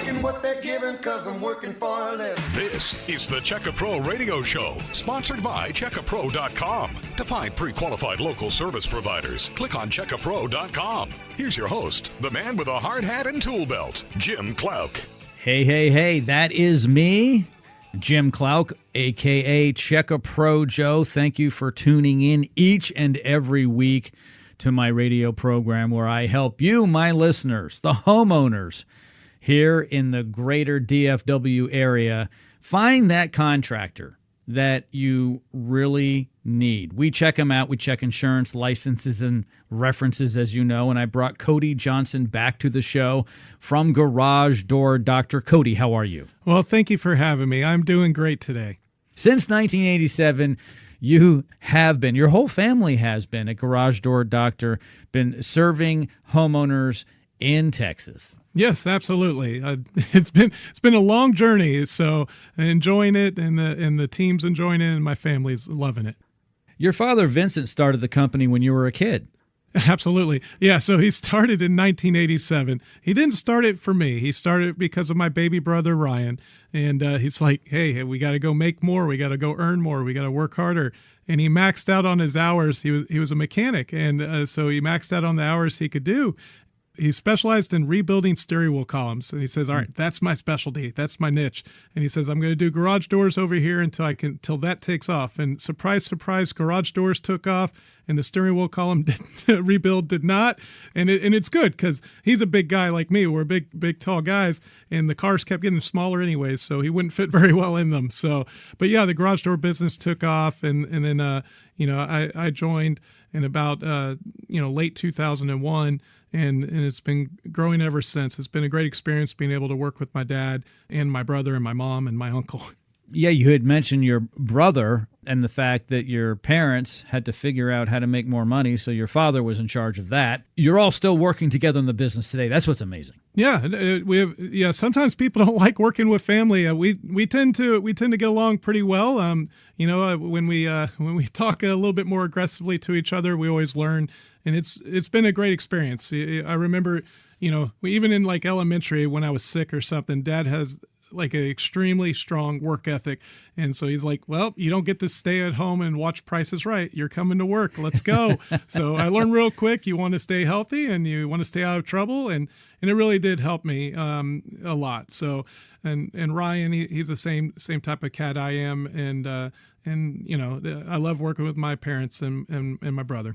taking what they're giving because I'm working for a living. This is the Checka Pro Radio Show, sponsored by CheckaPro.com. To find pre-qualified local service providers, click on CheckaPro.com. Here's your host, the man with a hard hat and tool belt, Jim Klauck. Hey, that is me, Jim Klauck, a.k.a. Checka Pro Joe. Thank you for tuning in each and every week to my radio program where I help you, my listeners, the homeowners here in the greater DFW area, find that contractor that you really need. We check them out. We check insurance, licenses, and references, as you know, and I brought Cody Johnson back to the show from Garage Door Doctor. Cody, how are you? Well, thank you for having me. I'm doing great today. Since 1987, you have been, your whole family has been a Garage Door Doctor, been serving homeowners in Texas. Yes, absolutely. It's been a long journey, so enjoying it, and the team's enjoying it, and my family's loving it. Your father, Vincent, started the company when you were a kid. Absolutely. Yeah, so he started in 1987. He didn't start it for me. He started it because of my baby brother, Ryan. And he's like, hey, we got to go make more. We got to go earn more. We got to work harder. And he maxed out on his hours. He was a mechanic. And so he maxed out on the hours he could do. He specialized in rebuilding steering wheel columns. And he says, all right, that's my specialty. That's my niche. And he says, I'm going to do garage doors over here until that takes off. And surprise, surprise, garage doors took off and the steering wheel column rebuild did not. And it's good because he's a big guy like me. We're big, tall guys. And the cars kept getting smaller anyways, so he wouldn't fit very well in them. So, but yeah, the garage door business took off. And then, I joined in about, late 2001. And it's been growing ever since. It's been a great experience being able to work with my dad and my brother and my mom and my uncle. Yeah, you had mentioned your brother and the fact that your parents had to figure out how to make more money, so your father was in charge of that. You're all still working together in the business today. That's what's amazing. Yeah, sometimes people don't like working with family. We tend to get along pretty well. When we talk a little bit more aggressively to each other, we always learn. And it's been a great experience. I remember, even in like elementary when I was sick or something, Dad has like an extremely strong work ethic. And so he's like, well, you don't get to stay at home and watch Price is Right. You're coming to work. Let's go. So I learned real quick, you want to stay healthy and you want to stay out of trouble. And it really did help me a lot. So, and Ryan, he's the same type of cat I am. And I love working with my parents and my brother.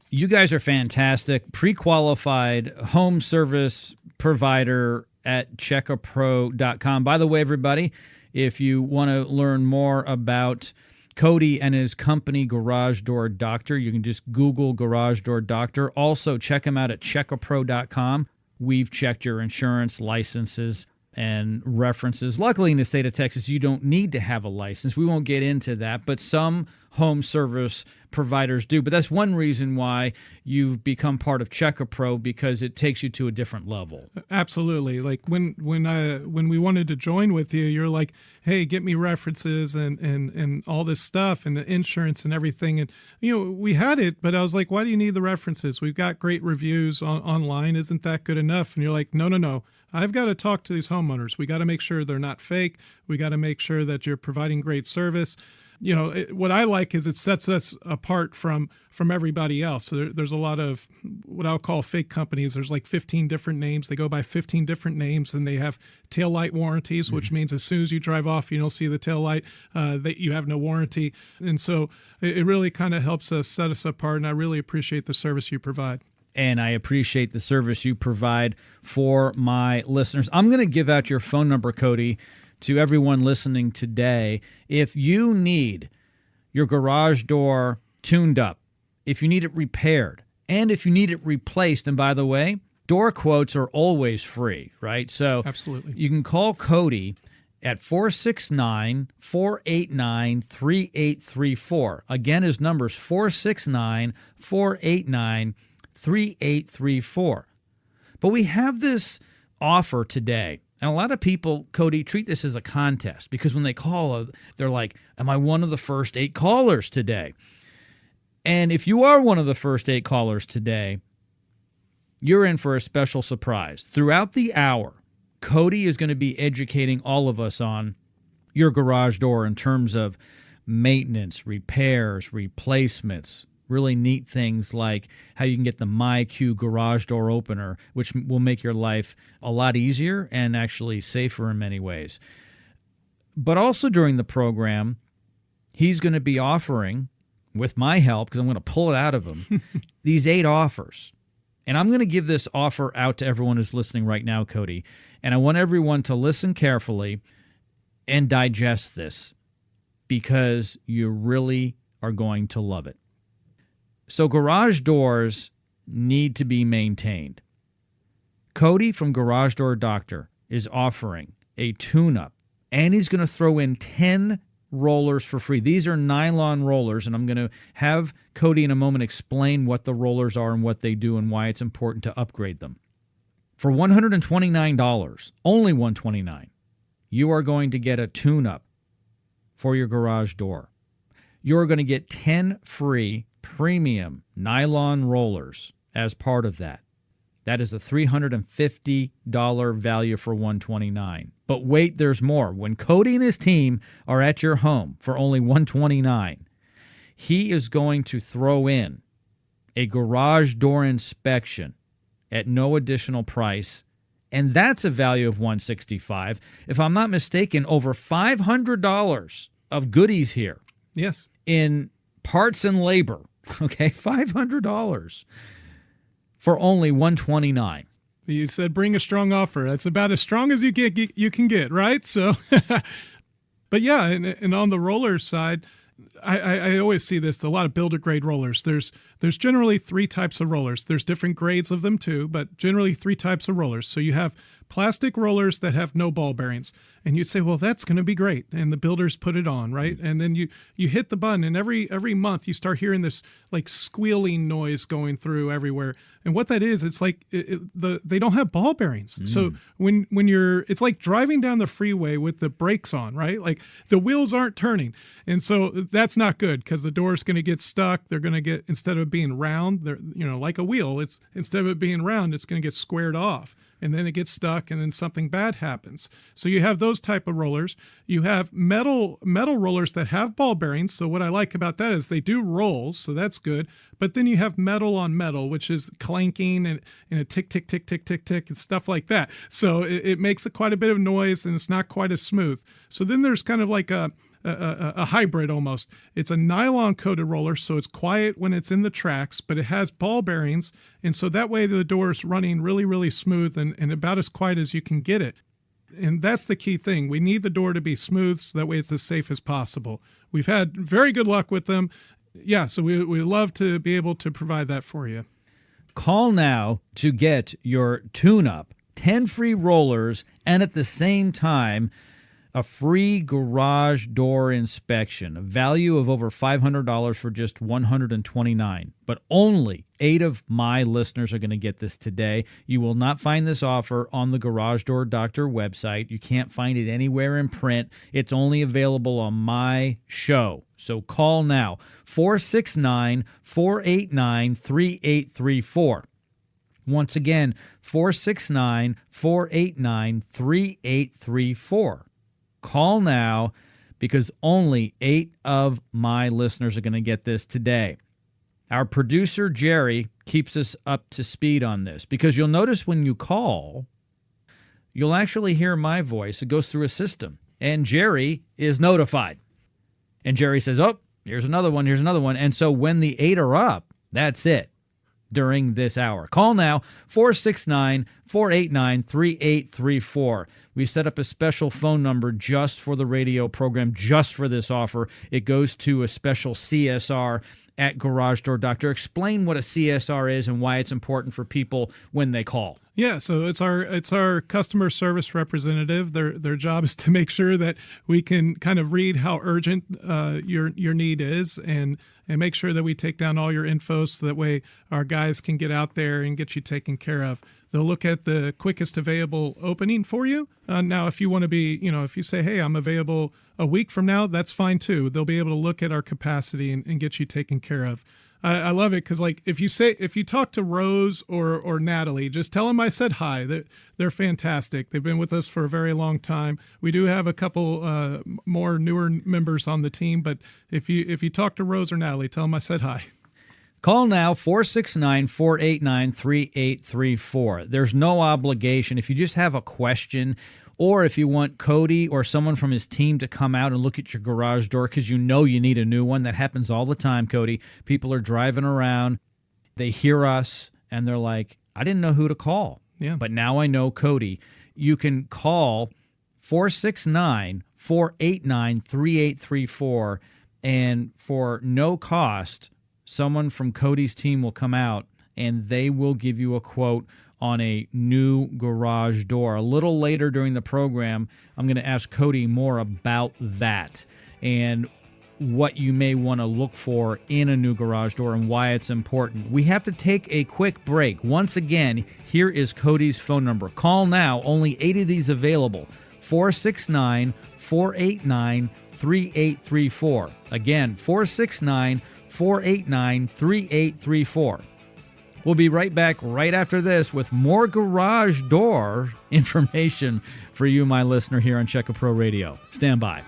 You guys are fantastic. Pre-qualified home service provider at CheckaPro.com. By the way, everybody, if you want to learn more about Cody and his company, Garage Door Doctor, you can just Google Garage Door Doctor. Also, check him out at CheckaPro.com. We've checked your insurance, licenses, and references. Luckily, in the state of Texas, you don't need to have a license. We won't get into that, but some home service providers do. But that's one reason why you've become part of Checka Pro, because it takes you to a different level. Absolutely. Like when we wanted to join with you, you're like, hey, get me references and all this stuff and the insurance and everything. And, we had it, but I was like, why do you need the references? We've got great reviews online. Isn't that good enough? And you're like, no. I've got to talk to these homeowners. We got to make sure they're not fake. We got to make sure that you're providing great service. What I like is it sets us apart from everybody else. So there's a lot of what I'll call fake companies. There's like 15 different names. They go by 15 different names, and they have taillight warranties, which means as soon as you drive off, you don't see the taillight, that you have no warranty. And so it really kind of helps us set us apart, and I really appreciate the service you provide. And I appreciate the service you provide for my listeners. I'm going to give out your phone number, Cody, to everyone listening today. If you need your garage door tuned up, if you need it repaired, and if you need it replaced, and by the way, door quotes are always free, right? So absolutely, you can call Cody at 469-489-3834. Again, his number is 469-489-3834. But we have this offer today. And a lot of people, Cody, treat this as a contest because when they call, they're like, am I one of the first 8 callers today? And if you are one of the first 8 callers today, you're in for a special surprise. Throughout the hour, Cody is going to be educating all of us on your garage door in terms of maintenance, repairs, replacements, really neat things like how you can get the MyQ garage door opener, which will make your life a lot easier and actually safer in many ways. But also during the program, he's going to be offering, with my help, because I'm going to pull it out of him, these 8 offers. And I'm going to give this offer out to everyone who's listening right now, Cody. And I want everyone to listen carefully and digest this, because you really are going to love it. So garage doors need to be maintained. Cody from Garage Door Doctor is offering a tune-up, and he's going to throw in 10 rollers for free. These are nylon rollers, and I'm going to have Cody in a moment explain what the rollers are and what they do and why it's important to upgrade them. For $129, only $129, you are going to get a tune-up for your garage door. You're going to get 10 free premium nylon rollers as part of that. That is a $350 value for $129. But wait, there's more. When Cody and his team are at your home for only $129, he is going to throw in a garage door inspection at no additional price, and that's a value of $165. If I'm not mistaken, over $500 of goodies here. Yes. In parts and labor. Okay, $500 for only $129. You said bring a strong offer. That's about as strong as you can get, right? So, but yeah, and on the roller side, I always see this, a lot of builder grade rollers. There's generally 3 types of rollers. There's different grades of them too, but generally 3 types of rollers. So you have plastic rollers that have no ball bearings. And you'd say, well, that's going to be great. And the builders put it on, right? And then you hit the button, and every month you start hearing this like squealing noise going through everywhere. And what that is, it's like they don't have ball bearings. So when it's like driving down the freeway with the brakes on, right? Like the wheels aren't turning. And so that's not good, because the door's going to get stuck. They're going to get, instead of being round, they're, like a wheel, it's instead of it being round, it's going to get squared off. And then it gets stuck, and then something bad happens. So you have those type of rollers. You have metal rollers that have ball bearings. So what I like about that is they do roll, so that's good. But then you have metal on metal, which is clanking and a tick, tick, tick, tick, tick, tick, and stuff like that. So it makes quite a bit of noise, and it's not quite as smooth. So then there's kind of like a hybrid almost. It's a nylon coated roller, so it's quiet when it's in the tracks, but it has ball bearings, and so that way the door is running really, really smooth and about as quiet as you can get it. And that's the key thing. We need the door to be smooth, so that way it's as safe as possible. We've had very good luck with them. Yeah, so we love to be able to provide that for you. Call now to get your tune-up, 10 free rollers, and at the same time, a free garage door inspection, a value of over $500 for just $129. But only 8 of my listeners are going to get this today. You will not find this offer on the Garage Door Doctor website. You can't find it anywhere in print. It's only available on my show. So call now, 469-489-3834. Once again, 469-489-3834. Call now, because only 8 of my listeners are going to get this today. Our producer, Jerry, keeps us up to speed on this, because you'll notice when you call, you'll actually hear my voice. It goes through a system, and Jerry is notified. And Jerry says, oh, here's another one, here's another one. And so when the 8 are up, that's it during this hour. Call now, 469-489-3834. We set up a special phone number just for the radio program, just for this offer. It goes to a special CSR at Garage Door Doctor. Explain what a CSR is and why it's important for people when they call. Yeah, so it's our customer service representative. Their job is to make sure that we can kind of read how urgent your need is and make sure that we take down all your info, so that way our guys can get out there and get you taken care of. They'll look at the quickest available opening for you. Now, if you want to be, if you say, hey, I'm available a week from now, that's fine too. They'll be able to look at our capacity and get you taken care of. I love it because, like, if you talk to Rose or Natalie, just tell them I said hi. They're fantastic. They've been with us for a very long time. We do have a couple more newer members on the team, but if you talk to Rose or Natalie, tell them I said hi. Call now, 469-489-3834. There's no obligation. If you just have a question, or if you want Cody or someone from his team to come out and look at your garage door because you know you need a new one. That happens all the time, Cody. People are driving around, they hear us, and they're like, I didn't know who to call. Yeah. But now I know Cody. You can call 469-489-3834, and for no cost, someone from Cody's team will come out and they will give you a quote on a new garage door. A little later during the program, I'm going to ask Cody more about that and what you may want to look for in a new garage door and why it's important. We have to take a quick break. Once again, here is Cody's phone number. Call now. Only 8 of these available. 469-489-3834. Again, 469-489-3834. We'll be right back right after this with more garage door information for you, my listener, here on Check A Pro Radio. Stand by.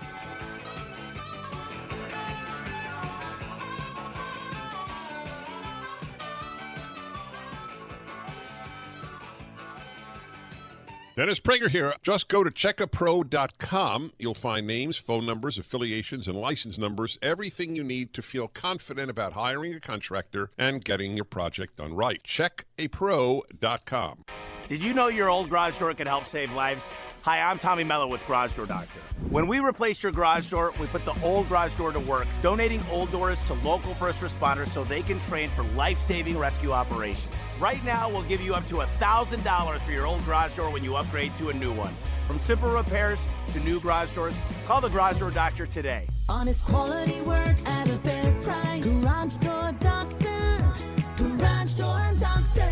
Dennis Prager here. Just go to checkapro.com. You'll find names, phone numbers, affiliations, and license numbers, everything you need to feel confident about hiring a contractor and getting your project done right. Checkapro.com. Did you know your old garage door can help save lives? Hi, I'm Tommy Mello with Garage Door Doctor. When we replaced your garage door, we put the old garage door to work, donating old doors to local first responders so they can train for life-saving rescue operations. Right now, we'll give you up to $1,000 for your old garage door when you upgrade to a new one. From simple repairs to new garage doors, call the Garage Door Doctor today. Honest quality work at a fair price. Garage Door Doctor. Garage Door Doctor.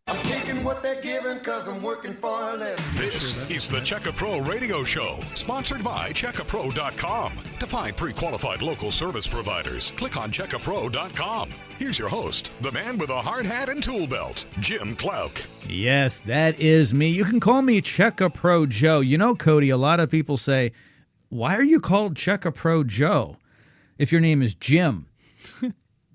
I'm taking what they're giving because I'm working for a living. This is the Check A Pro Radio Show, sponsored by checkapro.com. To find pre-qualified local service providers, click on checkapro.com. Here's your host, the man with a hard hat and tool belt, Jim Klauck. Yes, that is me. You can call me Check A Pro Joe. You know, Cody, a lot of people say, why are you called Check A Pro Joe if your name is Jim?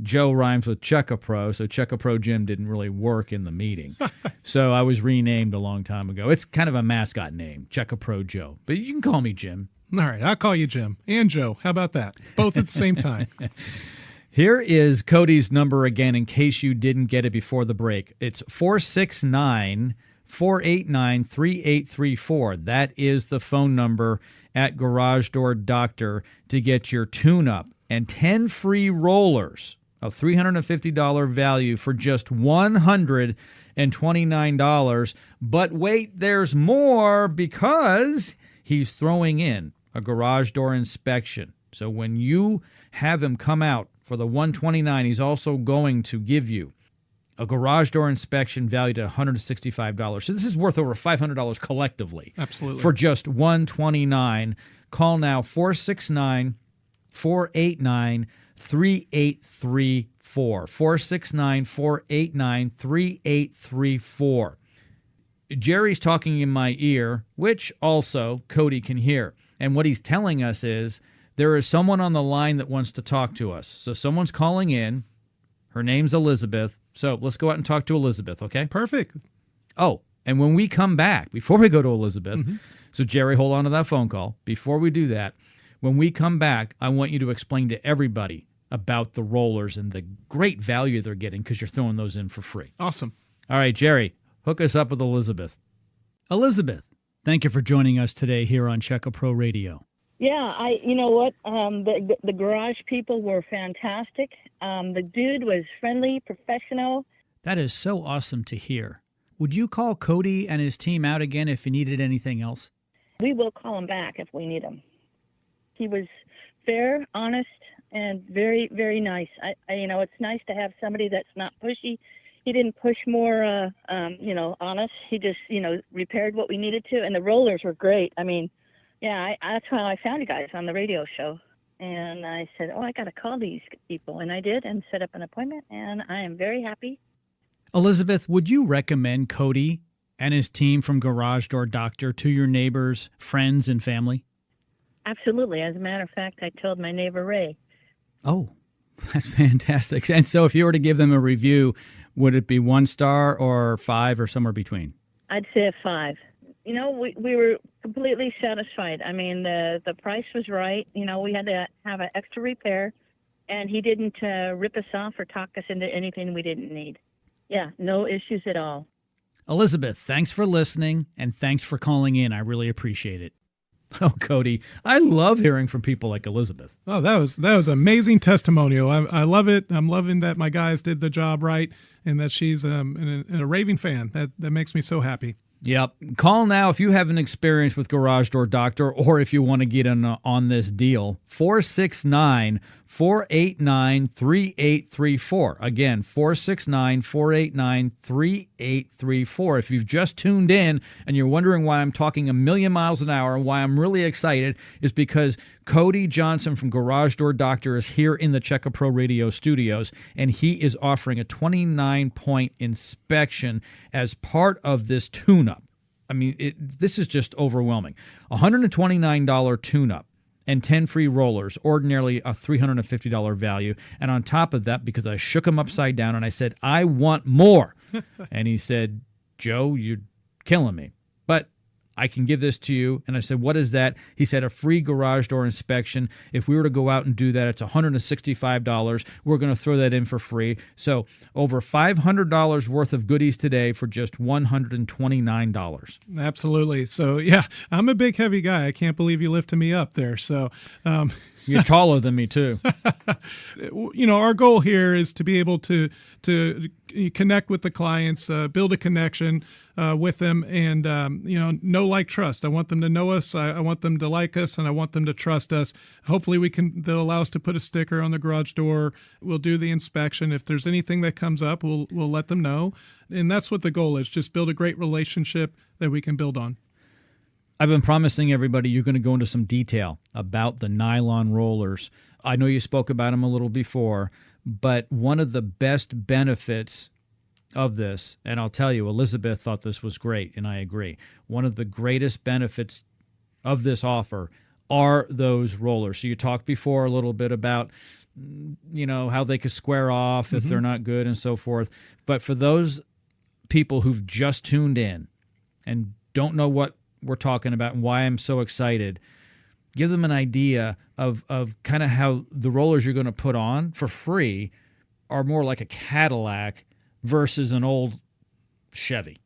Joe rhymes with Check A Pro, so Check A Pro Jim didn't really work in the meeting. So I was renamed a long time ago. It's kind of a mascot name, Check A Pro Joe. But you can call me Jim. All right, I'll call you Jim and Joe. How about that? Both at the same time. Here is Cody's number again in case you didn't get it before the break. It's 469-489-3834. That is the phone number at Garage Door Doctor to get your tune-up and 10 free rollers of $350 value for just $129. But wait, there's more because he's throwing in a garage door inspection. So when you have him come out for the $129, he's also going to give you a garage door inspection valued at $165. So this is worth over $500 collectively. Absolutely. For just $129. Call now, 469-489-3834. 469-489-3834. Jerry's talking in my ear, which also Cody can hear. And what he's telling us is there is someone on the line that wants to talk to us. So someone's calling in. Her name's Elizabeth. So let's go out and talk to Elizabeth, okay? Perfect. Oh, and when we come back, before we go to Elizabeth, so Jerry, hold on to that phone call. Before we do that, when we come back, I want you to explain to everybody about the rollers and the great value they're getting because you're throwing those in for free. Awesome. All right, Jerry, hook us up with Elizabeth. Elizabeth, thank you for joining us today here on Check A Pro Radio. Yeah, you know what? The garage people were fantastic. The dude was friendly, professional. That is so awesome to hear. Would you call Cody and his team out again if you needed anything else? We will call him back if we need him. He was fair, honest, and very, very nice. It's nice to have somebody that's not pushy. He didn't push more, honest. He just, repaired what we needed to, and the rollers were great. I mean, yeah, that's how I found you guys on the radio show. And I said, I got to call these people. And I did and set up an appointment, and I am very happy. Elizabeth, would you recommend Cody and his team from Garage Door Doctor to your neighbors, friends, and family? Absolutely. As a matter of fact, I told my neighbor Ray. Oh, that's fantastic. And so if you were to give them a review, would it be 1 star or 5 or somewhere between? I'd say a 5. We were completely satisfied. I mean, the price was right. We had to have an extra repair, and he didn't rip us off or talk us into anything we didn't need. Yeah, no issues at all. Elizabeth, thanks for listening, and thanks for calling in. I really appreciate it. Oh, Cody, I love hearing from people like Elizabeth. Oh, that was amazing testimonial. I love it. I'm loving that my guys did the job right, and that she's a raving fan. That makes me so happy. Yep. Call now if you have an experience with Garage Door Doctor, or if you want to get in on this deal. 469-489-3834. Again, 469-489-3834. If you've just tuned in and you're wondering why I'm talking a million miles an hour and why I'm really excited, is because Cody Johnson from Garage Door Doctor is here in the Checka Pro Radio studios, and he is offering a 29-point inspection as part of this tune-up. I mean, this is just overwhelming. $129 tune-up and 10 free rollers, ordinarily a $350 value. And on top of that, because I shook him upside down and I said, I want more. And he said, Joe, you're killing me, but I can give this to you. And I said, what is that? He said, a free garage door inspection. If we were to go out and do that, it's $165. We're going to throw that in for free. So over $500 worth of goodies today for just $129. Absolutely. So, yeah, I'm a big, heavy guy. I can't believe you lifted me up there. So, you're taller than me, too. Our goal here is to be able to connect with the clients, build a connection with them, and know, like, trust. I want them to know us. I want them to like us, and I want them to trust us. Hopefully, they'll allow us to put a sticker on the garage door. We'll do the inspection. If there's anything that comes up, we'll let them know. And that's what the goal is: just build a great relationship that we can build on. I've been promising everybody you're going to go into some detail about the nylon rollers. I know you spoke about them a little before, but one of the best benefits of this, and I'll tell you, Elizabeth thought this was great, and I agree. One of the greatest benefits of this offer are those rollers. So you talked before a little bit about, how they could square off if they're not good and so forth. But for those people who've just tuned in and don't know what we're talking about and why I'm so excited, give them an idea of kind of how the rollers you're going to put on for free are more like a Cadillac versus an old Chevy.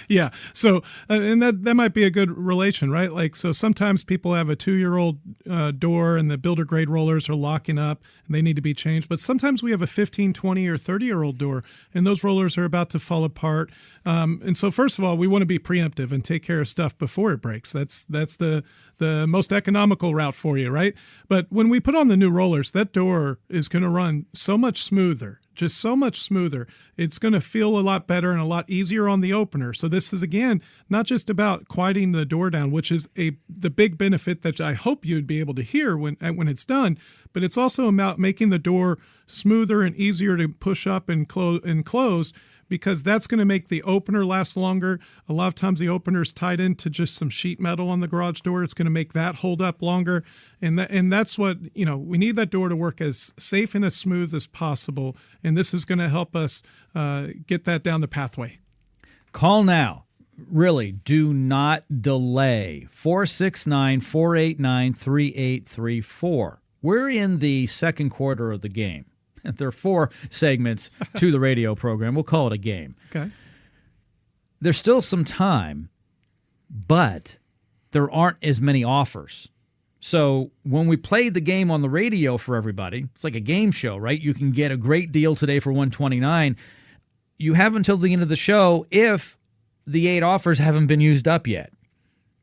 Yeah. So, and that might be a good relation, right? Like, so sometimes people have a 2-year-old door and the builder grade rollers are locking up and they need to be changed. But sometimes we have a 15, 20 or 30-year-old door and those rollers are about to fall apart. And so first of all, we want to be preemptive and take care of stuff before it breaks. That's the most economical route for you, right? But when we put on the new rollers, that door is going to run so much smoother. Just so much smoother. It's going to feel a lot better and a lot easier on the opener. So this is, again, not just about quieting the door down, which is the big benefit that I hope you'd be able to hear when it's done, but it's also about making the door smoother and easier to push up and close, because that's going to make the opener last longer. A lot of times the opener is tied into just some sheet metal on the garage door. It's going to make that hold up longer. And that's what, we need that door to work as safe and as smooth as possible. And this is going to help us get that down the pathway. Call now. Really, do not delay. 469-489-3834. We're in the second quarter of the game. There are 4 segments to the radio program. We'll call it a game. Okay. There's still some time, but there aren't as many offers. So when we play the game on the radio for everybody, it's like a game show, right? You can get a great deal today for $129. You have until the end of the show if the 8 offers haven't been used up yet.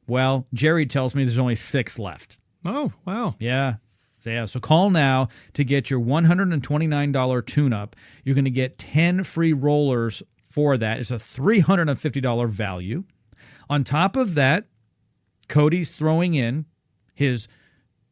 Well, Jerry tells me there's only 6 left. Oh, wow. Yeah. So call now to get your $129 tune-up. You're going to get 10 free rollers for that. It's a $350 value. On top of that, Cody's throwing in his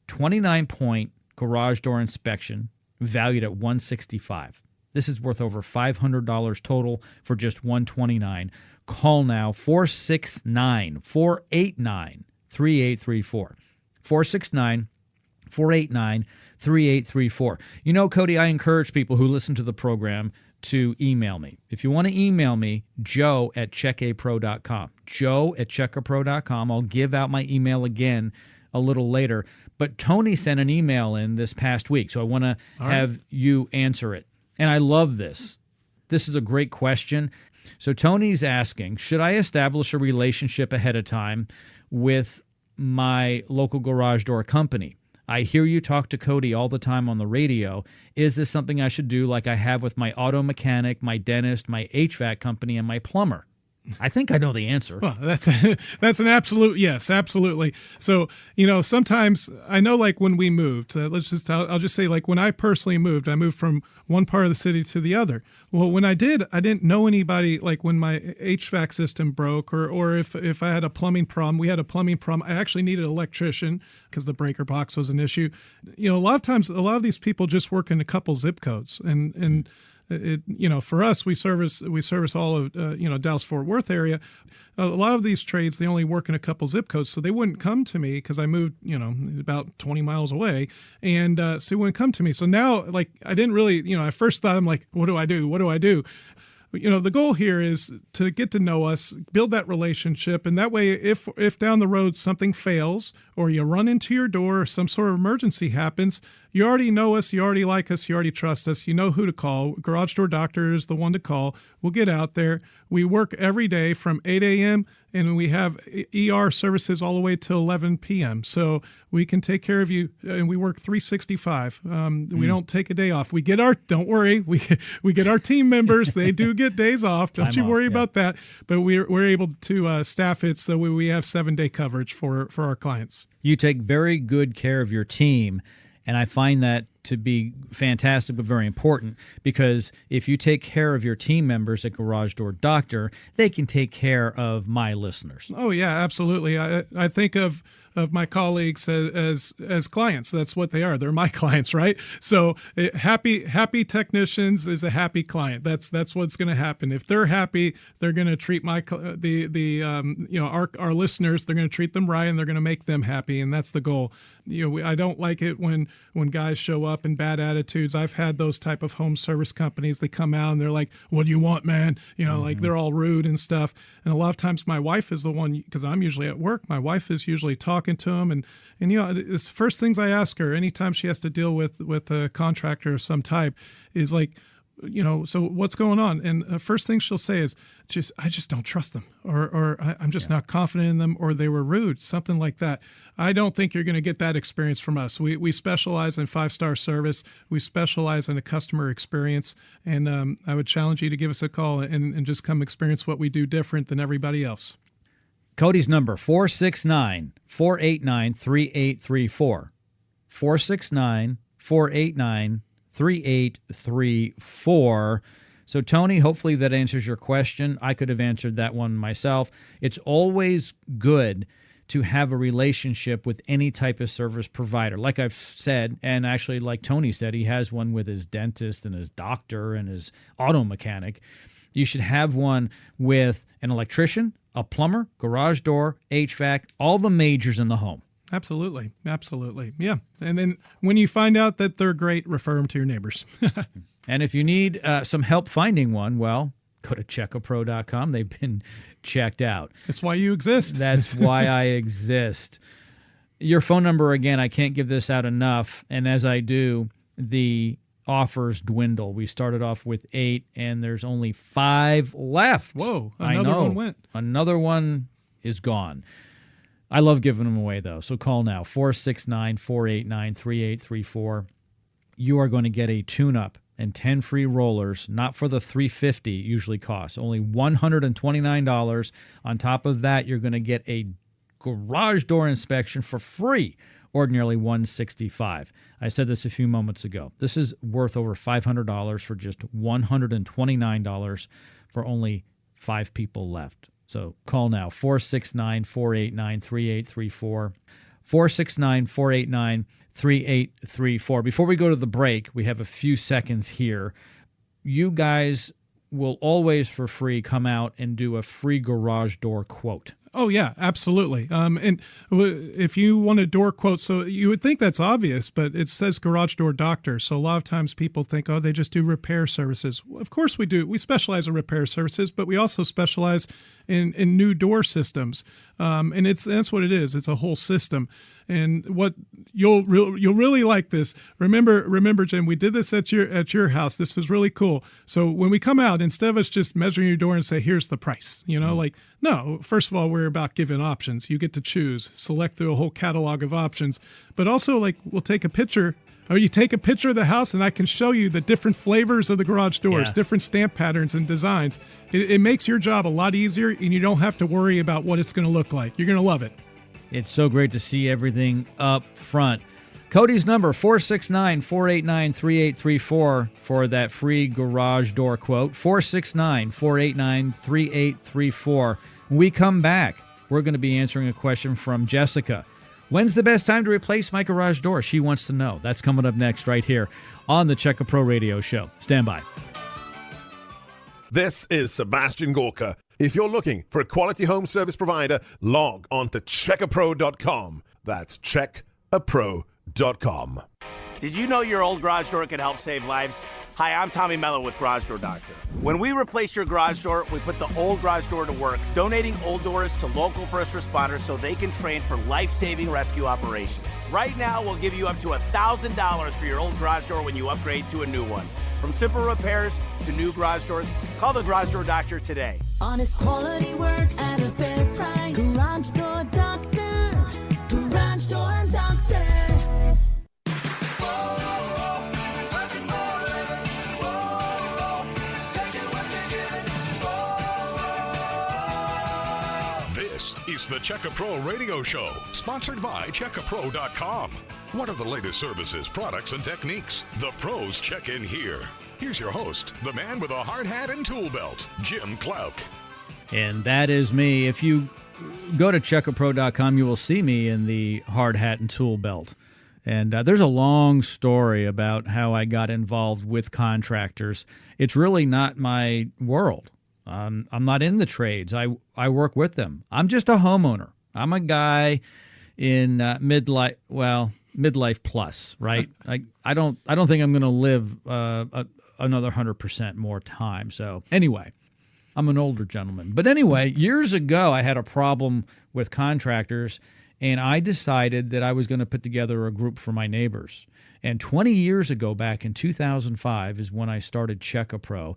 29-point garage door inspection valued at $165. This is worth over $500 total for just $129. Call now, 469-489-3834. 469-489-3834. You know, Cody, I encourage people who listen to the program to email me. If you want to email me, joe@checkapro.com. joe@checkapro.com. I'll give out my email again a little later. But Tony sent an email in this past week, so I want to have you answer it. And I love this. This is a great question. So Tony's asking, should I establish a relationship ahead of time with my local garage door company? I hear you talk to Cody all the time on the radio. Is this something I should do like I have with my auto mechanic, my dentist, my HVAC company, and my plumber? I think I know the answer. Well, that's an absolute yes, absolutely. So, you know, sometimes I know, like when we moved, I'll just say, like when I personally moved, I moved from one part of the city to the other. Well, when I didn't know anybody. Like when my HVAC system broke, or if I had a plumbing problem, we had a plumbing problem. I actually needed an electrician because the breaker box was an issue. You know, a lot of times, a lot of these people just work in a couple zip codes, and for us, we service all of Dallas-Fort Worth area. A lot of these trades, they only work in a couple zip codes, so they wouldn't come to me because I moved about 20 miles away, and so they wouldn't come to me. So now, like, I didn't really, I first thought, I'm like, what do I do? The goal here is to get to know us, build that relationship, and that way, if down the road something fails or you run into your door or some sort of emergency happens, you already know us, you already like us, you already trust us, you know who to call. Garage Door Doctor is the one to call. We'll get out there. We work every day from 8 a.m., and we have ER services all the way till 11 p.m. So we can take care of you, and we work 365. We don't take a day off. We get don't worry, we get our team members. They do get days off. Don't you worry about that. But we're able to staff it so we have 7-day coverage for our clients. You take very good care of your team, and I find that to be fantastic but very important, because if you take care of your team members at Garage Door Doctor, they can take care of my listeners. Oh, yeah, absolutely. I think of my colleagues as clients. That's what they are. They're my clients, right? So happy technicians is a happy client. That's what's going to happen. If they're happy, they're going to treat our listeners. They're going to treat them right, and they're going to make them happy, and that's the goal. I don't like it when guys show up in bad attitudes. I've had those type of home service companies. They come out and they're like, "What do you want, man?" Like they're all rude and stuff. And a lot of times my wife is the one, because I'm usually at work. My wife is usually talking to them, and it's the first things I ask her anytime she has to deal with a contractor of some type is like, so what's going on? And the first thing she'll say is, I just don't trust them, or I'm just not confident in them, or they were rude, something like that. I don't think you're going to get that experience from us. We specialize in 5-star service. We specialize in a customer experience, and I would challenge you to give us a call and just come experience what we do different than everybody else. Cody's number, 469-489-3834. 469-489-3834. So, Tony, hopefully that answers your question. I could have answered that one myself. It's always good to have a relationship with any type of service provider. Like I've said, and actually like Tony said, he has one with his dentist and his doctor and his auto mechanic. You should have one with an electrician, a plumber, garage door, HVAC, all the majors in the home. Absolutely. Yeah. And then when you find out that they're great, refer them to your neighbors. And if you need some help finding one, well, go to checkapro.com. They've been checked out. That's why you exist. That's why I exist. Your phone number, again, I can't give this out enough. And as I do, the offers dwindle. We started off with 8, and there's only 5 left. Whoa, another one went. Another one is gone. I love giving them away, though. So call now, 469-489-3834. You are going to get a tune-up and 10 free rollers, not for the $350 it usually costs, only $129. On top of that, you're going to get a garage door inspection for free, ordinarily $165. I said this a few moments ago. This is worth over $500 for just $129 for only 5 people left. So call now, 469-489-3834. 469-489-3834. Before we go to the break, we have a few seconds here. You guys will always for free come out and do a free garage door quote. Oh, yeah, absolutely. And if you want a door quote, so you would think that's obvious, but it says garage door doctor. So a lot of times people think, oh, they just do repair services. Well, of course we do. We specialize in repair services, but we also specialize in new door systems. And that's what it is. It's a whole system. And what you'll really like this. Remember, Jim, we did this at your house. This was really cool. So when we come out, instead of us just measuring your door and say, here's the price, no, first of all, we're about giving options. You get to choose, select through a whole catalog of options, but also we'll take a picture. Or you take a picture of the house and I can show you the different flavors of the garage doors, different stamp patterns and designs. It makes your job a lot easier and you don't have to worry about what it's going to look like. You're going to love it. It's so great to see everything up front. Cody's number, 469-489-3834 for that free garage door quote, 469-489-3834. When we come back, we're going to be answering a question from Jessica. When's the best time to replace my garage door? She wants to know. That's coming up next right here on the Check a Pro Radio Show. Stand by. This is Sebastian Gorka. If you're looking for a quality home service provider, log on to checkapro.com. That's checkapro.com. Did you know your old garage door can help save lives? Hi, I'm Tommy Mello with Garage Door Doctor. When we replace your garage door, we put the old garage door to work, donating old doors to local first responders so they can train for life-saving rescue operations. Right now, we'll give you up to $1,000 for your old garage door when you upgrade to a new one. From simple repairs to new garage doors, call the Garage Door Doctor today. Honest quality work at a fair price. Garage Door Doctor. Garage Door Doctor. This is the Check a Pro Radio Show, sponsored by checkapro.com. What are the latest services, products, and techniques? The pros check in here. Here's your host, the man with a hard hat and tool belt, Jim Klauck. And that is me. If you go to checkapro.com, you will see me in the hard hat and tool belt. And there's a long story about how I got involved with contractors. It's really not my world. I'm not in the trades. I work with them. I'm just a homeowner. I'm a guy in midlife plus, right? I don't think I'm going to live another 100% more time. So anyway, I'm an older gentleman. But anyway, years ago, I had a problem with contractors, and I decided that I was going to put together a group for my neighbors. And 20 years ago, back in 2005, is when I started Check a Pro.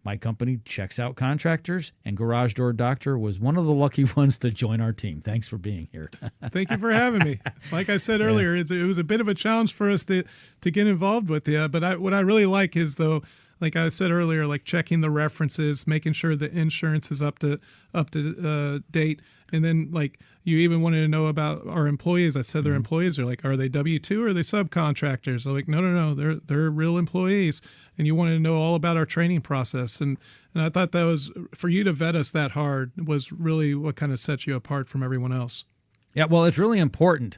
My company checks out contractors, and Garage Door Doctor was one of the lucky ones to join our team. Thanks for being here. Thank you for having me. Like I said earlier, it was a bit of a challenge for us to get involved with you. But what I really like is, though, like I said earlier, like checking the references, making sure the insurance is up to date, and then like you even wanted to know about our employees. I said they're employees. They're like, are they W-2 or are they subcontractors? They're like, no, they're real employees. And you wanted to know all about our training process. And I thought that was, for you to vet us that hard was really what kind of sets you apart from everyone else. Yeah, well, it's really important.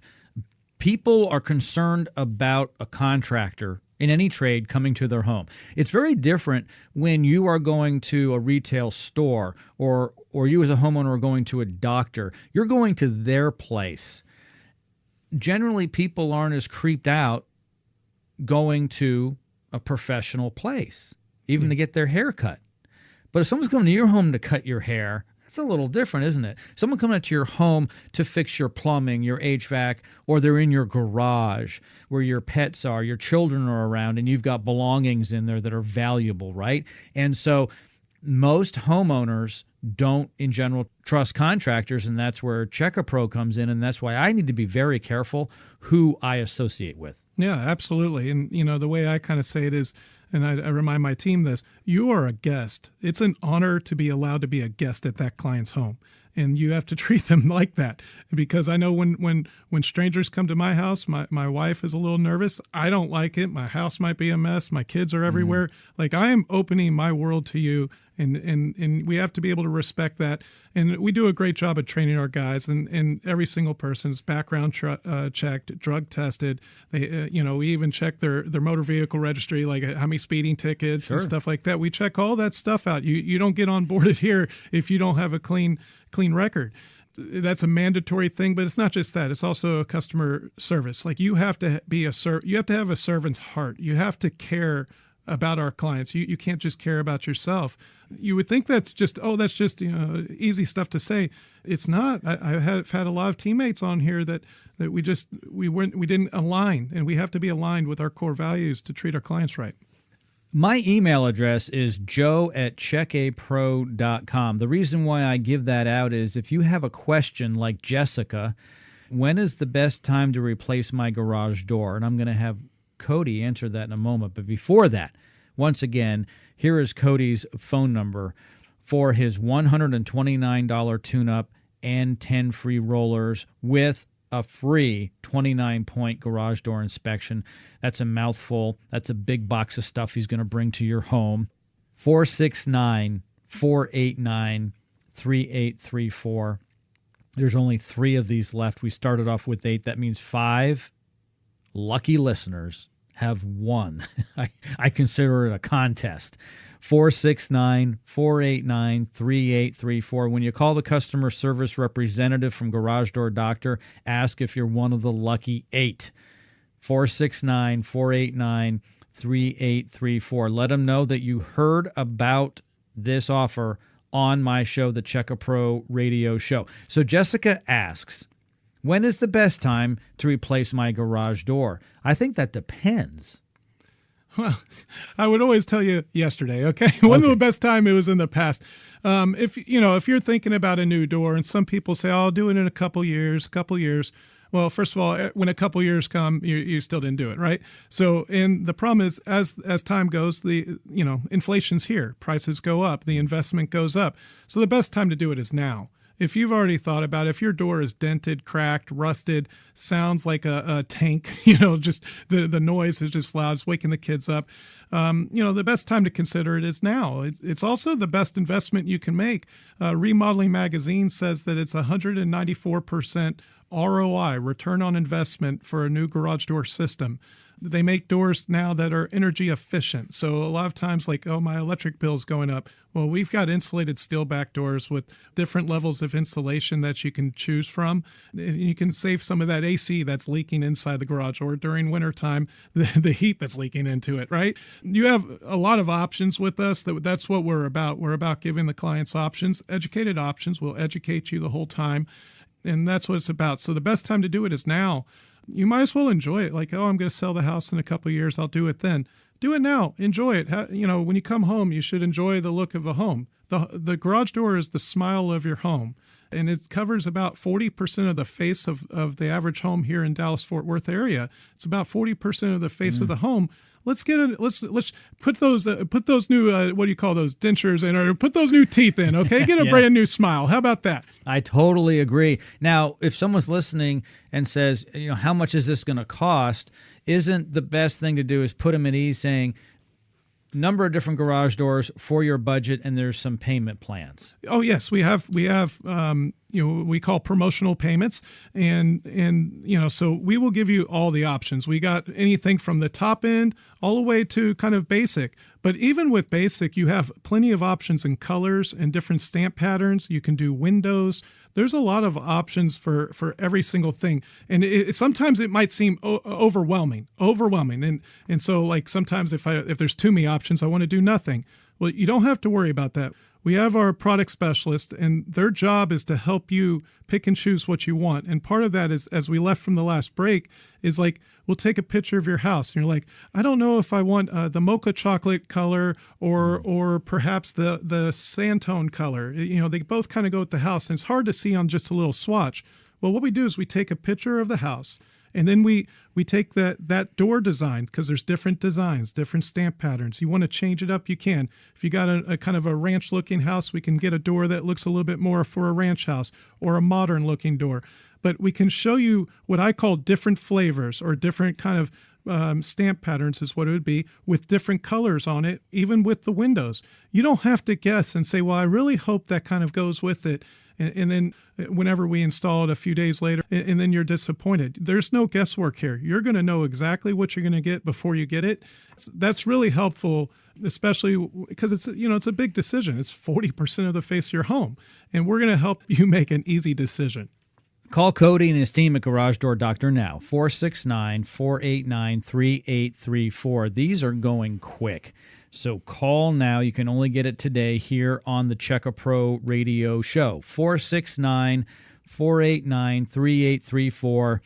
People are concerned about a contractor in any trade coming to their home. It's very different when you are going to a retail store or you as a homeowner are going to a doctor. You're going to their place. Generally, people aren't as creeped out going to a professional place, even to get their hair cut. But if someone's coming to your home to cut your hair, that's a little different, isn't it? Someone coming to your home to fix your plumbing, your HVAC, or they're in your garage where your pets are, your children are around, and you've got belongings in there that are valuable, right? And so most homeowners don't, in general, trust contractors, and that's where Check a Pro comes in, and that's why I need to be very careful who I associate with. Yeah, absolutely. And, the way I kind of say it is, and I remind my team this, you are a guest. It's an honor to be allowed to be a guest at that client's home. And you have to treat them like that. Because I know when strangers come to my house, my wife is a little nervous. I don't like it. My house might be a mess. My kids are everywhere. Like, I am opening my world to you, and we have to be able to respect that. And we do a great job of training our guys, and every single person's background checked, drug tested. They, we even check their motor vehicle registry, like how many speeding tickets and stuff like that. We check all that stuff out. You don't get onboarded here if you don't have a clean record. That's a mandatory thing, but it's not just that. It's also a customer service. Like you have to you have to have a servant's heart. You have to care about our clients. You can't just care about yourself. You would think that's just easy stuff to say. It's not. I've had a lot of teammates on here that we didn't align, and we have to be aligned with our core values to treat our clients right. My email address is joe@checkapro.com. The reason why I give that out is if you have a question like Jessica, when is the best time to replace my garage door? And I'm going to have Cody answer that in a moment. But before that, once again, here is Cody's phone number for his $129 tune-up and 10 free rollers with a free 29-point garage door inspection. That's a mouthful. That's a big box of stuff he's going to bring to your home. 469-489-3834. There's only 3 of these left. We started off with 8. That means 5 lucky listeners have won. I consider it a contest. 469-489-3834. When you call the customer service representative from Garage Door Doctor, ask if you're one of the lucky 8. 469-489-3834. Let them know that you heard about this offer on my show, the Check a Pro radio show. So Jessica asks, when is the best time to replace my garage door? I think that depends. Well, I would always tell you yesterday, okay? When was the best time? It was in the past. If you're thinking about a new door, and some people say, I'll do it in a couple years. Well, first of all, when a couple years come, you still didn't do it, right? So, and the problem is, as time goes, inflation's here. Prices go up. The investment goes up. So the best time to do it is now. If you've already thought about it, if your door is dented, cracked, rusted, sounds like a tank, just the noise is just loud, it's waking the kids up, the best time to consider it is now. It's also the best investment you can make. Remodeling Magazine says that it's 194% ROI, return on investment, for a new garage door system. They make doors now that are energy efficient. So a lot of times, like, my electric bill's going up. Well, we've got insulated steel back doors with different levels of insulation that you can choose from. And you can save some of that AC that's leaking inside the garage, or during wintertime, the heat that's leaking into it, right? You have a lot of options with us. That's what we're about. We're about giving the clients options, educated options. We'll educate you the whole time. And that's what it's about. So the best time to do it is now. You might as well enjoy it. Like, I'm going to sell the house in a couple of years. I'll do it then. Do it now. Enjoy it. When you come home, you should enjoy the look of a home. The garage door is the smile of your home, and it covers about 40% of the face of the average home here in Dallas-Fort Worth area. It's about 40% of the face of the home. Let's put those new what do you call those, dentures in, or put those new teeth in, okay? Get a brand new smile. How about that? I totally agree. Now, if someone's listening and says, how much is this going to cost? Isn't the best thing to do is put them at ease, saying, number of different garage doors for your budget, and there's some payment plans. Oh yes, we have we call promotional payments, and so we will give you all the options. We got anything from the top end all the way to kind of basic. But even with basic, you have plenty of options in colors and different stamp patterns. You can do windows. There's a lot of options for every single thing. And sometimes it might seem overwhelming. And so, like, sometimes if there's too many options, I want to do nothing. Well, you don't have to worry about that. We have our product specialist, and their job is to help you pick and choose what you want. And part of that is, as we left from the last break, is like, we'll take a picture of your house, and you're like, I don't know if I want the mocha chocolate color or perhaps the Sandtone color. They both kind of go with the house, and it's hard to see on just a little swatch. Well, what we do is we take a picture of the house, and then we take that door design, because there's different designs, different stamp patterns. You want to change it up, you can. If you got a kind of a ranch-looking house, we can get a door that looks a little bit more for a ranch house, or a modern-looking door. But we can show you what I call different flavors, or different kind of stamp patterns is what it would be, with different colors on it, even with the windows. You don't have to guess and say, well, I really hope that kind of goes with it. And then whenever we install it a few days later, and then you're disappointed. There's no guesswork here. You're going to know exactly what you're going to get before you get it. That's really helpful, especially because it's a big decision. It's 40% of the face of your home, and we're going to help you make an easy decision. Call Cody and his team at Garage Door Doctor now, 469-489-3834. These are going quick, so call now. You can only get it today here on the Check a Pro radio show, 469-489-3834.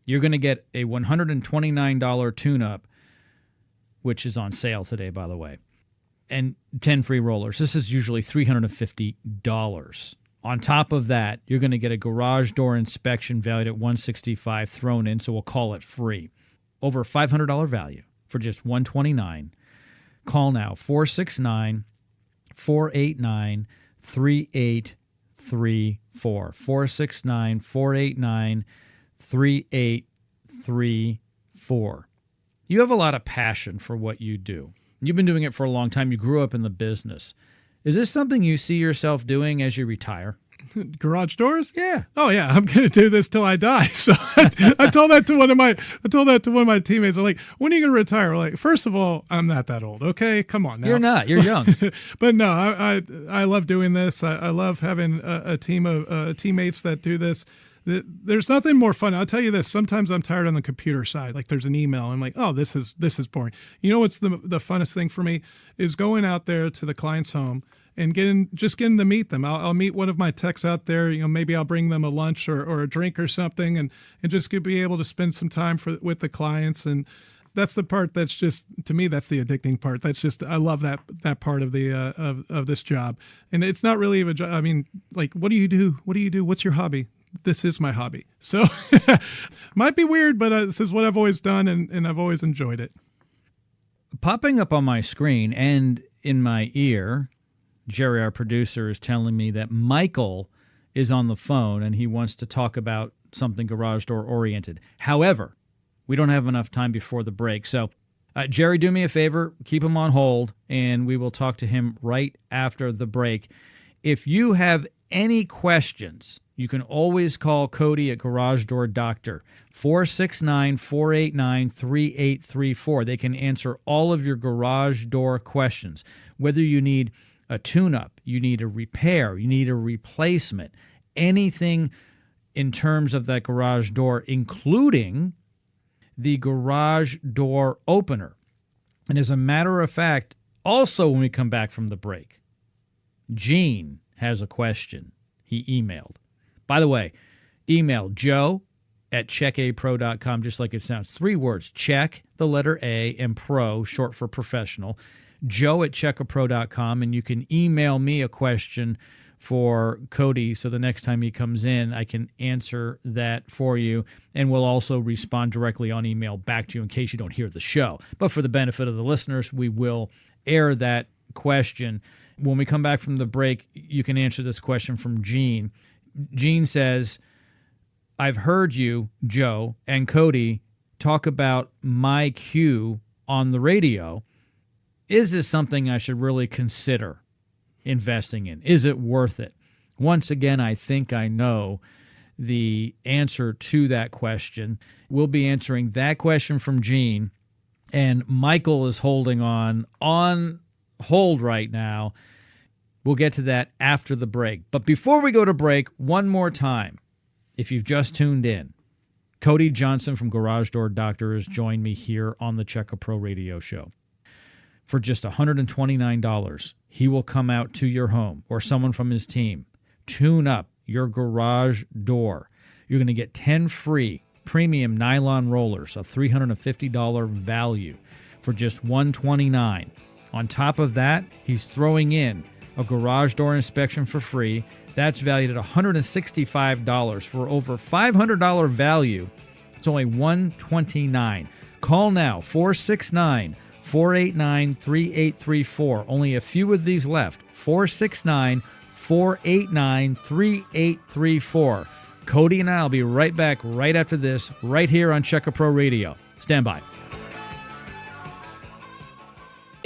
You're going to get a $129 tune-up, which is on sale today, by the way, and 10 free rollers. This is usually $350. On top of that, you're going to get a garage door inspection valued at $165 thrown in, so we'll call it free. Over $500 value for just $129. Call now, 469-489-3834. 469-489-3834. You have a lot of passion for what you do. You've been doing it for a long time. You grew up in the business. Is this something you see yourself doing as you retire? Garage doors? Yeah. Oh yeah, I'm going to do this till I die. So I told that to one of my teammates. They're like, "When are you going to retire?" We're like, first of all, I'm not that old. Okay, come on now. You're not. You're young. But no, I love doing this. I love having a team of teammates that do this. There's nothing more fun. I'll tell you this. Sometimes I'm tired on the computer side. Like there's an email. I'm like, oh, this is boring. You know what's the funnest thing for me is going out there to the client's home and getting to meet them. I'll meet one of my techs out there. Maybe I'll bring them a lunch or a drink or something, and just be able to spend some time with the clients. And that's the part that's just, to me, that's the addicting part. That's just, I love that part of the of this job. And it's not really a job. I mean, like, what do you do? What do you do? What's your hobby? This is my hobby. So might be weird, but this is what I've always done, and I've always enjoyed it. Popping up on my screen and in my ear, Jerry, our producer, is telling me that Michael is on the phone and he wants to talk about something garage door oriented. However, we don't have enough time before the break. So, Jerry, do me a favor, keep him on hold, and we will talk to him right after the break. If you have any questions, you can always call Cody at Garage Door Doctor, 469-489-3834. They can answer all of your garage door questions, whether you need a tune-up, you need a repair, you need a replacement, anything in terms of that garage door, including the garage door opener. And as a matter of fact, also when we come back from the break, Gene has a question he emailed. By the way, email Joe at checkapro.com, just like it sounds. 3 words, check, the letter A, and pro, short for professional. Joe at checkapro.com, and you can email me a question for Cody, so the next time he comes in, I can answer that for you, and we'll also respond directly on email back to you in case you don't hear the show. But for the benefit of the listeners, we will air that question. When we come back from the break, you can answer this question from Gene. Gene says, I've heard you, Joe, and Cody talk about my queue on the radio. Is this something I should really consider investing in? Is it worth it? Once again, I think I know the answer to that question. We'll be answering that question from Gene, and Michael is holding on hold right now. We'll get to that after the break. But before we go to break, one more time, if you've just tuned in, Cody Johnson from Garage Door Doctor has joined me here on the Check a Pro radio show. For just $129, he will come out to your home or someone from his team, tune up your garage door. You're going to get 10 free premium nylon rollers, a $350 value for just $129. On top of that, he's throwing in a garage door inspection for free. That's valued at $165 for over $500 value. It's only $129. Call now, 469-489-3834. Only a few of these left. 469-489-3834. Cody and I will be right back right after this, right here on Check a Pro Radio. Stand by.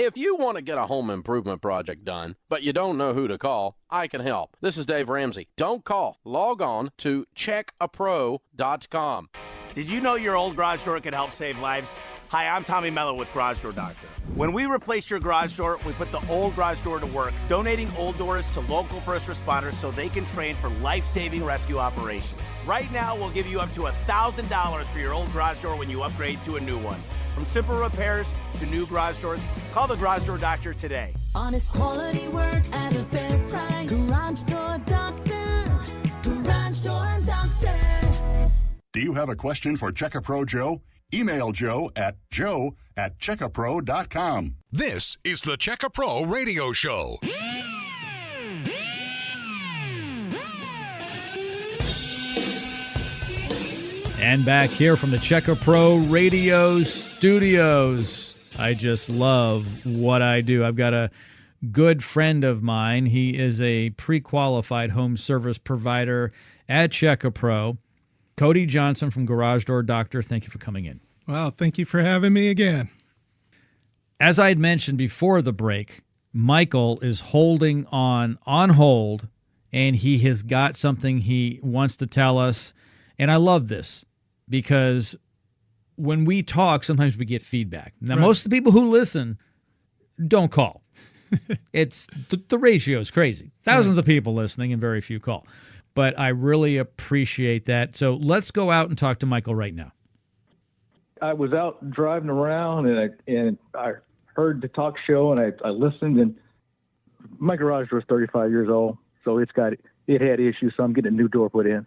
If you want to get a home improvement project done, but you don't know who to call, I can help. This is Dave Ramsey. Don't call. Log on to checkapro.com. Did you know your old garage door can help save lives? Hi, I'm Tommy Mello with Garage Door Doctor. When we replace your garage door, we put the old garage door to work, donating old doors to local first responders so they can train for life-saving rescue operations. Right now, we'll give you up to $1,000 for your old garage door when you upgrade to a new one. From simple repairs to new garage doors, call the Garage Door Doctor today. Honest quality work at a fair price. Garage Door Doctor. Garage Door Doctor. Do you have a question for Check-A-Pro Joe? Email Joe at checkapro.com. This is the Check-A-Pro Radio Show. And back here from the Check-A-Pro Radio Studios. I just love what I do. I've got a good friend of mine. He is a pre-qualified home service provider at Check-A-Pro. Cody Johnson from Garage Door Doctor, thank you for coming in. Well, thank you for having me again. As I had mentioned before the break, Michael is holding on hold, and he has got something he wants to tell us. And I love this because when we talk, sometimes we get feedback. Now, most of the people who listen don't call. It's the ratio is crazy. Thousands of people listening and very few call. But I really appreciate that. So let's go out and talk to Michael right now. I was out driving around and I heard the talk show and I listened, and my garage door is 35 years old, so it had issues, so I'm getting a new door put in.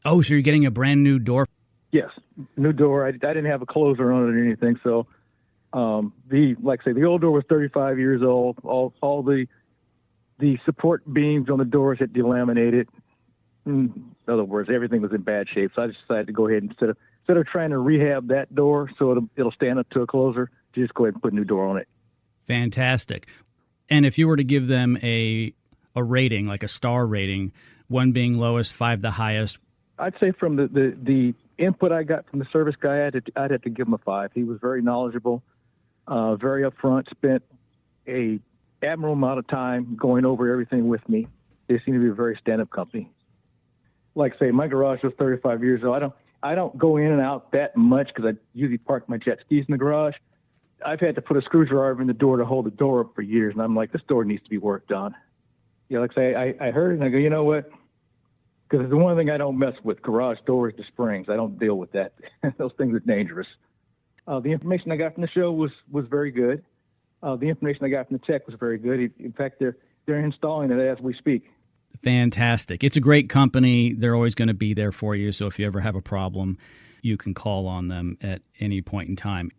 Oh, so you're getting a brand new door? Yes, new door. I didn't have a closer on it or anything, so the old door was 35 years old. All the support beams on the doors had delaminated. In other words, everything was in bad shape, so I just decided to go ahead and instead of trying to rehab that door so it'll stand up to a closer, just go ahead and put a new door on it. Fantastic. And if you were to give them a rating, like a star rating, 1 being lowest, 5 the highest, I'd say from the input I got from the service guy, I'd have to give him a 5. He was very knowledgeable, very upfront, spent a admirable amount of time going over everything with me. They seem to be a very stand-up company. Like I say, my garage was 35 years old. I don't go in and out that much because I usually park my jet skis in the garage. I've had to put a screwdriver in the door to hold the door up for years, and I'm like, this door needs to be worked on. Yeah, like I say, I heard it, and I go, you know what? Because the one thing I don't mess with, garage doors, the springs. I don't deal with that. Those things are dangerous. The information I got from the show was very good. The information I got from the tech was very good. In fact, they're installing it as we speak. fantastic. It's a great company. They're always going to be there for you. So if you ever have a problem, you can call on them at any point in time.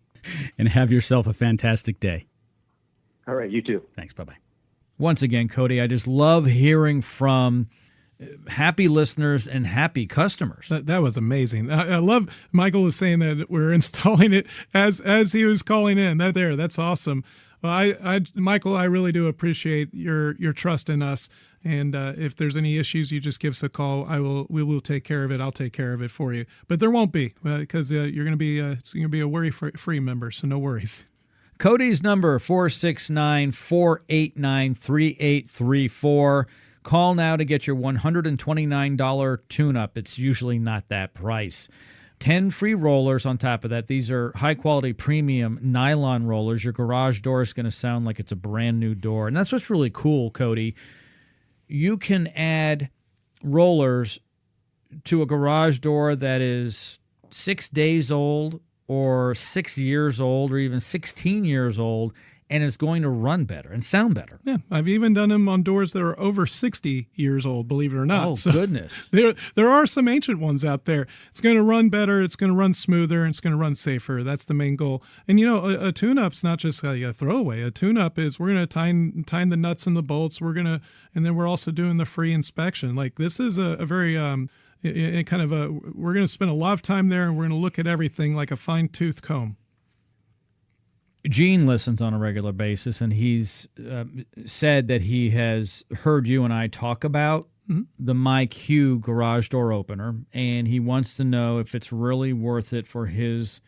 And have yourself a fantastic day. All right, you too. Thanks. Bye-bye. Once again, Cody, I just love hearing from happy listeners and happy customers. That was amazing. I love Michael was saying that we're installing it as he was calling in. That's awesome. Well, Michael, I really do appreciate your trust in us. And if there's any issues, you just give us a call. We will take care of it. I'll take care of it for you. But there won't be because you're going to be it's going to be a worry-free member. So no worries. Cody's number 469-489-3834. Call now to get your $129 tune-up. It's usually not that price. 10 free rollers on top of that. These are high-quality premium nylon rollers. Your garage door is going to sound like it's a brand new door. And that's what's really cool, Cody. You can add rollers to a garage door that is 6 days old or 6 years old or even 16 years old, and it's going to run better and sound better. Yeah, I've even done them on doors that are over 60 years old, believe it or not. Oh, so goodness. There are some ancient ones out there. It's going to run better, it's going to run smoother, and it's going to run safer. That's the main goal. And, a tune-up's not just a throwaway. A tune-up is we're going to tighten the nuts and the bolts. And then we're also doing the free inspection. Like, this is a very... we're going to spend a lot of time there, and we're going to look at everything like a fine-tooth comb. Gene listens on a regular basis, and he's said that he has heard you and I talk about the MyQ garage door opener, and he wants to know if it's really worth it for his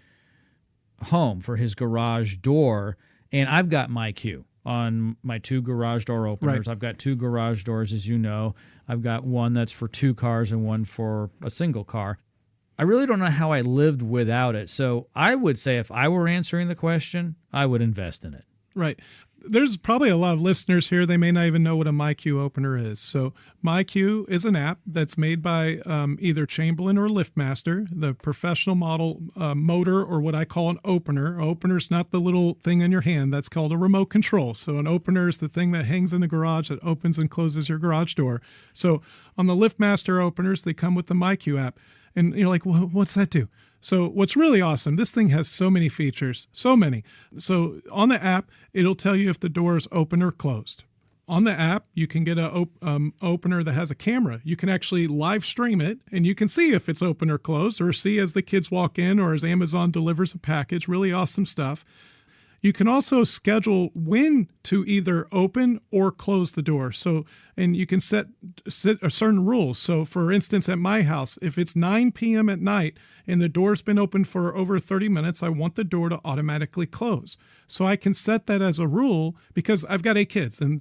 home, for his garage door, And I've got my cue on my 2 garage door openers. Right. I've got 2 garage doors, as you know. I've got one that's for 2 cars and one for a single car. I really don't know how I lived without it. So I would say if I were answering the question, I would invest in it. Right. There's probably a lot of listeners here. They may not even know what a MyQ opener is. So MyQ is an app that's made by either Chamberlain or LiftMaster, the professional model motor, or what I call an opener. An opener is not the little thing in your hand. That's called a remote control. So an opener is the thing that hangs in the garage that opens and closes your garage door. So on the LiftMaster openers, they come with the MyQ app. And you're like, well, what's that do? So what's really awesome, this thing has so many features, so many. So on the app, it'll tell you if the door is open or closed. On the app, you can get an opener that has a camera. You can actually live stream it, and you can see if it's open or closed, or see as the kids walk in or as Amazon delivers a package. Really awesome stuff. You can also schedule when to either open or close the door. So, and you can set certain rules. So for instance, at my house, if it's 9 p.m. at night and the door's been open for over 30 minutes, I want the door to automatically close. So I can set that as a rule because I've got 8 kids and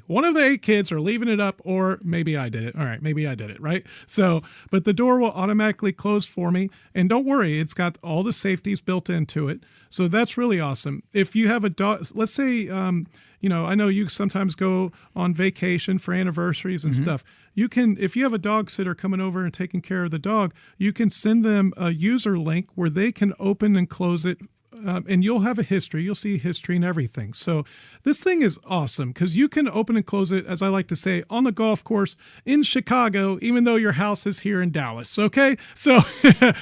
one of the 8 kids are leaving it up, or maybe I did it. All right, maybe I did it, right? So, but the door will automatically close for me. And don't worry, it's got all the safeties built into it. So that's really awesome. If you have a dog, let's say, I know you sometimes go on vacation for anniversaries and stuff. You can, if you have a dog sitter coming over and taking care of the dog, you can send them a user link where they can open and close it. And you'll have a history. You'll see history and everything. So this thing is awesome because you can open and close it, as I like to say, on the golf course in Chicago, even though your house is here in Dallas. Okay. So,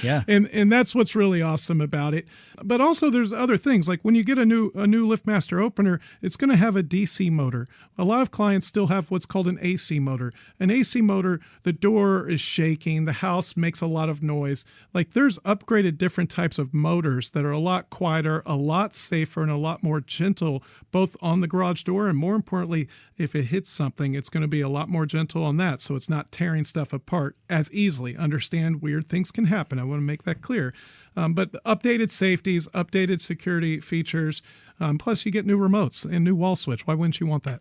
yeah. And that's what's really awesome about it. But also there's other things like when you get a new LiftMaster opener, it's going to have a DC motor. A lot of clients still have what's called an AC motor. An AC motor, the door is shaking. The house makes a lot of noise. Like there's upgraded different types of motors that are a lot quieter, a lot safer, and a lot more gentle, both on the garage door and more importantly, if it hits something, it's going to be a lot more gentle on that. So it's not tearing stuff apart as easily. Understand weird things can happen. I want to make that clear. But updated safeties, updated security features, plus you get new remotes and new wall switch. Why wouldn't you want that?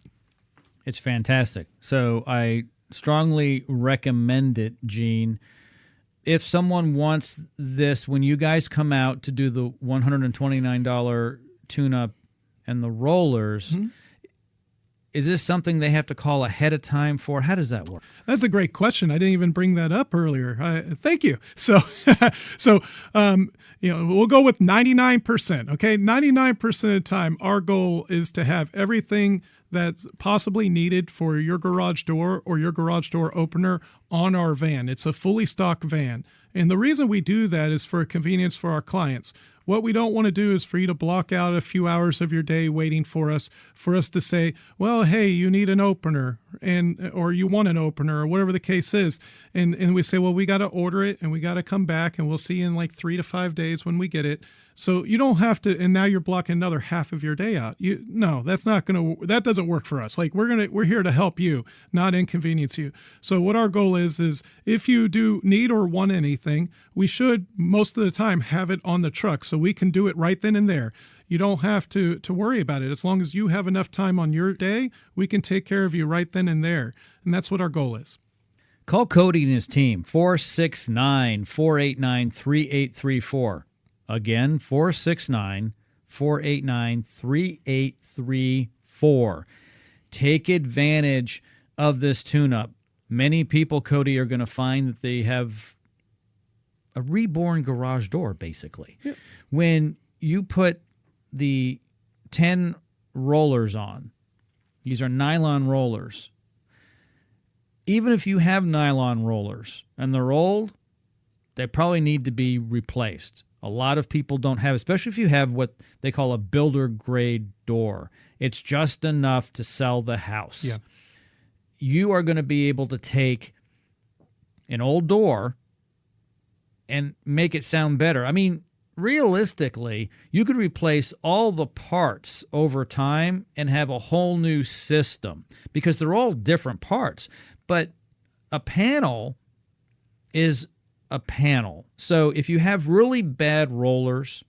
It's fantastic. So I strongly recommend it, Gene. If someone wants this, when you guys come out to do the $129 tune-up and the rollers, is this something they have to call ahead of time for? How does that work? That's a great question. I didn't even bring that up earlier. Thank you. So, we'll go with 99%. Okay, 99% of the time, our goal is to have everything that's possibly needed for your garage door or your garage door opener on our van. It's a fully stocked van. And the reason we do that is for convenience for our clients. What we don't want to do is for you to block out a few hours of your day waiting for us to say, well, hey, you need an opener or you want an opener or whatever the case is. And we say, well, we got to order it and we got to come back and we'll see you in like 3 to 5 days when we get it. So you don't have to, and now you're blocking another half of your day out. That doesn't work for us. Like we're here to help you, not inconvenience you. So what our goal is if you do need or want anything, we should most of the time have it on the truck so we can do it right then and there. You don't have to worry about it. As long as you have enough time on your day, we can take care of you right then and there. And that's what our goal is. Call Cody and his team, 469-489-3834. Again, 469-489-3834. Take advantage of this tune-up. Many people, Cody, are going to find that they have a reborn garage door, basically. Yeah. When you put the 10 rollers on, these are nylon rollers. Even if you have nylon rollers and they're old, they probably need to be replaced. A lot of people don't have, especially if you have what they call a builder grade door. It's just enough to sell the house. Yeah. You are going to be able to take an old door and make it sound better. I mean, realistically, you could replace all the parts over time and have a whole new system because they're all different parts. But a panel is a panel. So if you have really bad rollers,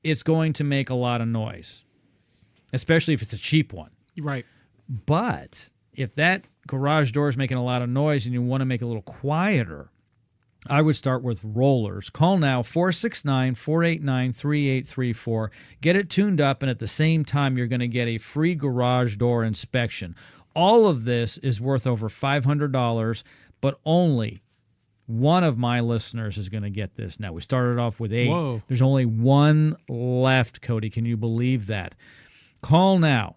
it's going to make a lot of noise. especially if it's a cheap one. Right. But if that garage door is making a lot of noise and you want to make it a little quieter, I would start with rollers. Call now, 469-489-3834. Get it tuned up, and at the same time, you're going to get a free garage door inspection. All of this is worth over $500, but only one of my listeners is going to get this. Now, we started off with 8. Whoa. There's only one left, Cody. Can you believe that? Call now,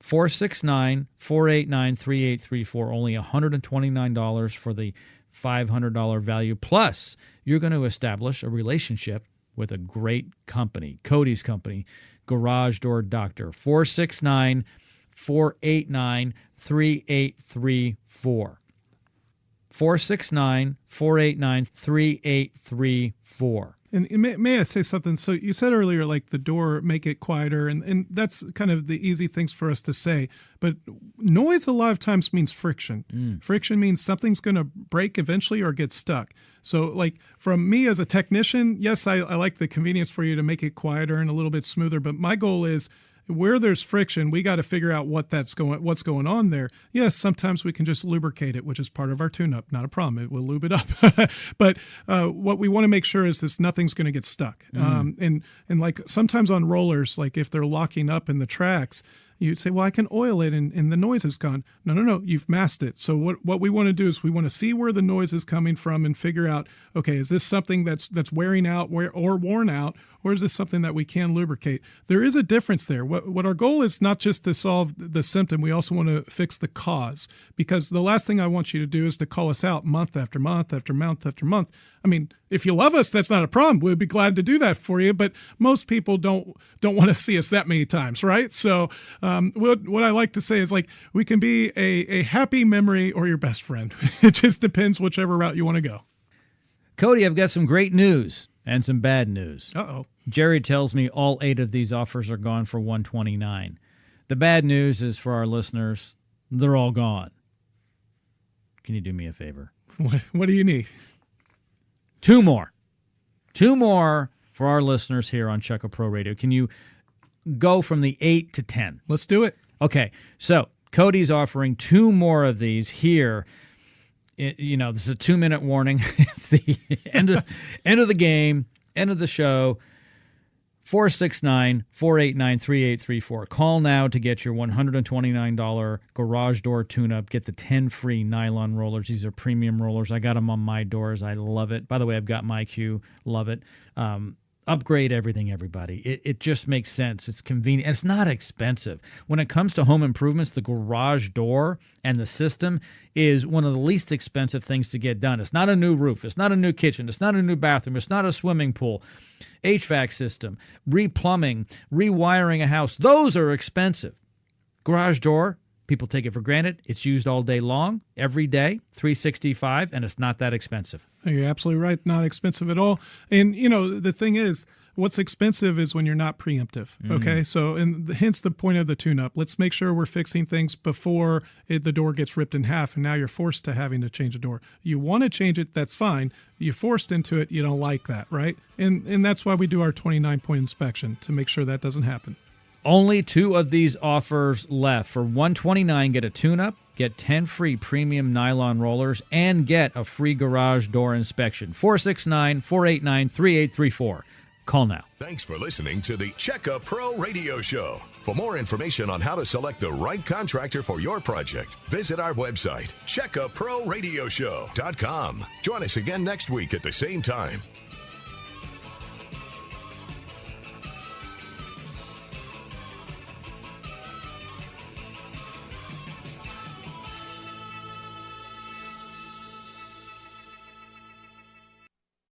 469-489-3834. Only $129 for the $500 value. Plus, you're going to establish a relationship with a great company, Cody's company, Garage Door Doctor. 469-489-3834. 469-489-3834. And may I say something? So you said earlier, like the door, make it quieter, and that's kind of the easy things for us to say. But noise a lot of times means friction. Friction means something's going to break eventually or get stuck. So like from me as a technician, yes, I like the convenience for you to make it quieter and a little bit smoother. But my goal is, where there's friction, we got to figure out what's going on there. Yes, sometimes we can just lubricate it, which is part of our tune-up. Not a problem. It will lube it up. But what we want to make sure is this nothing's going to get stuck. And like sometimes on rollers, like if they're locking up in the tracks, you'd say, well, I can oil it and the noise is gone. No, you've masked it. So what we want to do is we want to see where the noise is coming from and figure out, okay, is this something that's wearing out or worn out, or is this something that we can lubricate? There is a difference there. What our goal is not just to solve the symptom, we also want to fix the cause, because the last thing I want you to do is to call us out month after month after month after month. I mean, if you love us, that's not a problem. We'd be glad to do that for you, but most people don't want to see us that many times, right? So what I like to say is, like, we can be a happy memory or your best friend. It just depends whichever route you want to go. Cody, I've got some great news and some bad news. Uh-oh. Jerry tells me all 8 of these offers are gone for $129. The bad news is for our listeners, they're all gone. Can you do me a favor? What do you need? 2 more. 2 more for our listeners here on Check A Pro Radio. Can you go from the 8 to 10? Let's do it. Okay, so Cody's offering 2 more of these here. You know, this is a 2-minute warning. It's the end of the game, end of the show. 469-489-3834. Call now to get your $129 garage door tune-up. Get the 10 free nylon rollers. These are premium rollers. I got them on my doors. I love it. By the way, I've got my Q. Love it. Upgrade everything, everybody. It just makes sense. It's convenient. It's not expensive. When it comes to home improvements, the garage door and the system is one of the least expensive things to get done. It's not a new roof. It's not a new kitchen. It's not a new bathroom. It's not a swimming pool. HVAC system, replumbing, rewiring a house. Those are expensive. Garage door, people take it for granted. It's used all day long, every day, 365, and it's not that expensive. You're absolutely right. Not expensive at all. And, you know, the thing is, what's expensive is when you're not preemptive. Okay. So, and hence the point of the tune-up. Let's make sure we're fixing things before the door gets ripped in half, and now you're forced to having to change a door. You want to change it, that's fine. You're forced into it, you don't like that, right? And that's why we do our 29-point inspection, to make sure that doesn't happen. Only 2 of these offers left. For $129, get a tune-up, get 10 free premium nylon rollers, and get a free garage door inspection. 469-489-3834. Call now. Thanks for listening to the Check A Pro Radio Show. For more information on how to select the right contractor for your project, visit our website, checkaproradioshow.com. Join us again next week at the same time.